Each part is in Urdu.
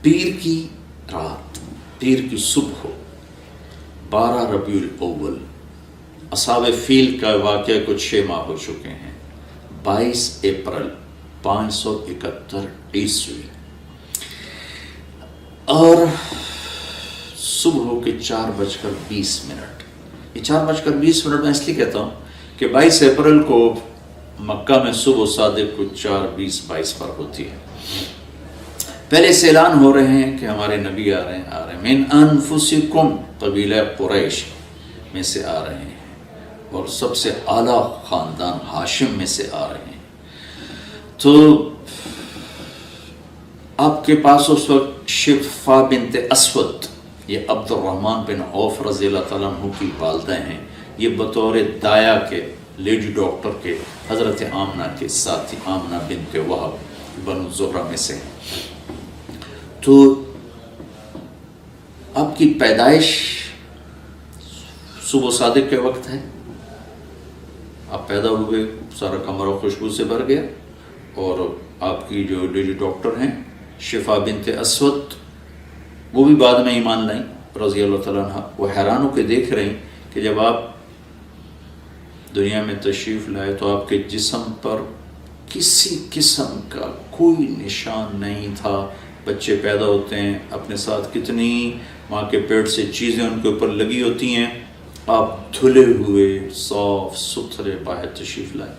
پیر کی رات، پیر کی صبح، 12 ربیع الاول، اصحاب فیل کا واقعہ کچھ 6 ماہ ہو چکے ہیں، 22 اپریل 571 عیسوی، اور صبح کے 4:20۔ یہ 4:20 میں اس لیے کہتا ہوں کہ 22 اپریل کو مکہ میں صبح صادق کو 4:20-22 پر ہوتی ہے۔ پہلے سے اعلان ہو رہے ہیں کہ ہمارے نبی آ رہے ہیں، من انفسکم، قبیلہ قریش میں سے آ رہے ہیں، اور سب سے اعلیٰ خاندان ہاشم میں سے آ رہے ہیں۔ تو آپ کے پاس اس وقت شفا بنت اسود، یہ عبد الرحمن بن عوف رضی اللہ تعالیٰ عنہ کی والدہ ہیں، یہ بطور دایا کے، لیڈی ڈاکٹر کے، حضرت آمنہ کے ساتھی، آمنہ بنت وہب بنو زہرہ میں سے۔ تو آپ کی پیدائش صبح صادق کے وقت ہے، آپ پیدا ہوئے، سارا کمرہ خوشبو سے بھر گیا، اور آپ کی جو لیڈی ڈاکٹر ہیں شفا بنت اسود، وہ بھی بعد میں ایمان لائیں رضی اللہ تعالیٰ عنہ۔ وہ حیران ہو کے دیکھ رہے ہیں کہ جب آپ دنیا میں تشریف لائے تو آپ کے جسم پر کسی قسم کا کوئی نشان نہیں تھا۔ بچے پیدا ہوتے ہیں، اپنے ساتھ کتنی ماں کے پیٹ سے چیزیں ان کے اوپر لگی ہوتی ہیں، آپ دھلے ہوئے صاف ستھرے باہر تشریف لائے۔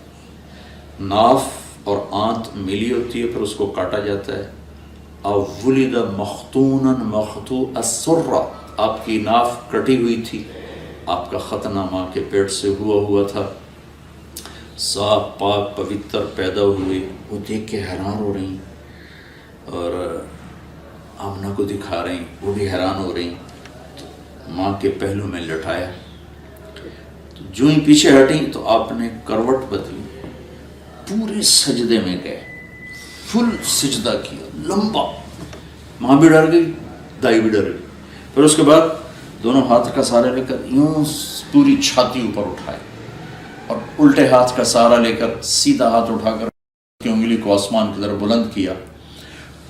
ناف اور آنت ملی ہوتی ہے، پھر اس کو کاٹا جاتا ہے۔ ولد مختونا مقطوع السرہ، آپ کی ناف کٹی ہوئی تھی، آپ کا ختنہ ماں کے پیٹ سے ہوا تھا، صاف پاک پوتر پیدا ہوئے۔ وہ دیکھ کے حیران ہو رہی ہیں، اور آمنہ کو دکھا رہی ہیں، وہ بھی حیران ہو رہی ہیں۔ تو ماں کے پہلو میں لٹایا، تو جو ہی پیچھے ہٹیں تو آپ نے کروٹ بدلی، پورے سجدے میں گئے، فل سجدہ کیا لمبا۔ ماں بھی ڈر گئی، دائی بھی ڈر گئی۔ پھر اس کے بعد دونوں ہاتھ کا سہارا لے کر یوں پوری چھاتی اوپر اٹھائے، اور الٹے ہاتھ کا سہارا لے کر سیدھا ہاتھ اٹھا کر انگلی کو آسمان کی طرف بلند کیا،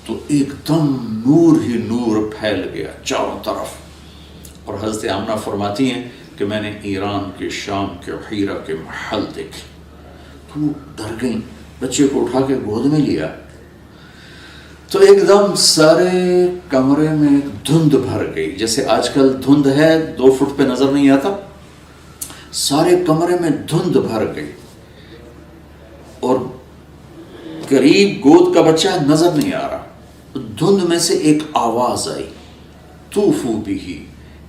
تو ایک دم نور ہی نور پھیل گیا چاروں طرف۔ اور حضرت آمنہ فرماتی ہیں کہ میں نے ایران کے، شام کے، حیرہ کے محل دیکھے، تو ڈر گئیں، بچے کو اٹھا کے گود میں لیا، تو ایک دم سارے کمرے میں دھند بھر گئی، جیسے آج کل دھند ہے 2 فٹ پہ نظر نہیں آتا، سارے کمرے میں دھند بھر گئی، اور قریب گود کا بچہ نظر نہیں آ رہا۔ دھند میں سے ایک آواز آئی، طوفوا بہ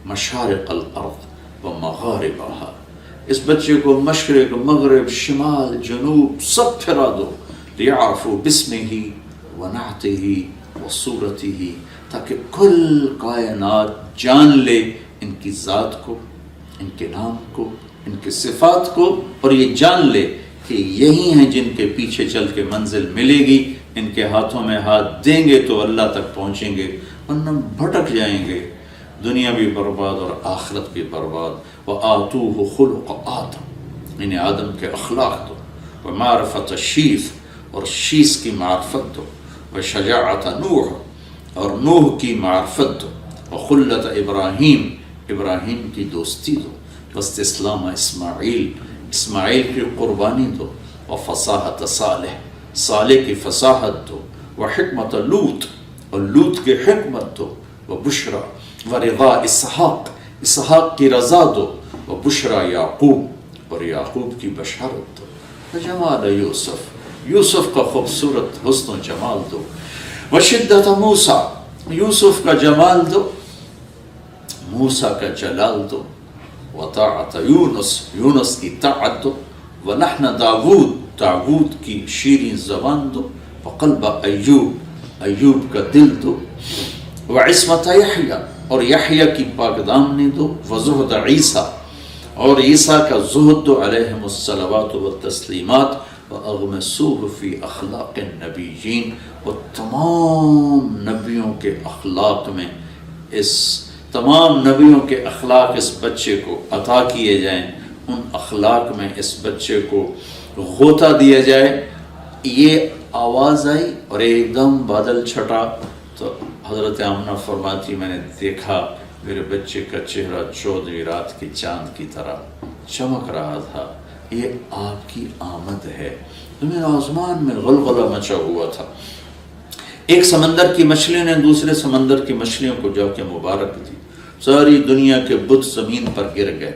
مشارق الارض و مغاربہا، اس بچے کو مشرق، مغرب، شمال، جنوب سب پھرا دو، لیعرفوا باسمہ ونعتہ وصورتہ، تاکہ کل کائنات جان لے ان کی ذات کو، ان کے نام کو، ان کے صفات کو، اور یہ جان لے کہ یہی ہیں جن کے پیچھے چل کے منزل ملے گی، ان کے ہاتھوں میں ہاتھ دیں گے تو اللہ تک پہنچیں گے، ورنہ بھٹک جائیں گے، دنیا بھی برباد اور آخرت بھی برباد۔ وَآتُوهُ خُلُقَ آدم، انہیں آدم کے اخلاق دو، وَمَعْرِفَةَ شیث، اور شیث کی معرفت دو، وَشَجَاعَةَ نوح، اور نوح کی معرفت دو، وَخُلَّةَ ابراہیم، ابراہیم کی دوستی دو، وَاسْتِسْلَامَ اسماعیل، اسماعیل کی قربانی دو، وَفَصَاحَةَ صالح، صالح کی فصاحت دو، وَحِکْمَةَ لوط، اور لوط کی حکمت دو، وَبُشْرَى وَرِضَا اسحاق، اسحاق کی رضا دو، وَبُشْرَى یعقوب، اور یعقوب کی بشارت دو، وَجَمَالَ یوسف، یوسف کا خوبصورت حسن و جمال دو، وَشِدَّةَ موسیٰ، یوسف کا جمال دو، موسیٰ کا جلال دو، وَطَاعَةَ یونس، یونس کی طاعت دو، وَلَحْنَ داود، داود کی شیریں زبان دو، وَقَلْبَ ایوب، ایوب کا دل دو، وَعِصْمَةَ یحییٰ، اور یحییٰ کی پاک دامنی دو، وَزُہْدَ عیسیٰ، اور عیسیٰ کا زہد دو، علیہم الصلوات والتسلیمات، وَأَغْمِسُوهُ فِي أَخْلَاقِ النَّبِيِّينَ، اور تمام نبیوں کے اخلاق میں، اس تمام نبیوں کے اخلاق اس بچے کو عطا کیے جائیں، ان اخلاق میں اس بچے کو غوطہ دیا جائے۔ یہ آواز آئی اور ایک دم بادل چھٹا، تو حضرت آمنہ فرماتی میں نے دیکھا میرے بچے کا چہرہ 14ویں رات کی چاند کی طرح چمک رہا تھا، یہ آپ کی آمد ہے۔ تو میرے آسمان میں غلغلہ مچا ہوا تھا۔ ایک سمندر کی مچھلیوں نے دوسرے سمندر کی مچھلیوں کو جا کے مبارک دی، ساری دنیا کے بت زمین پر گر گئے۔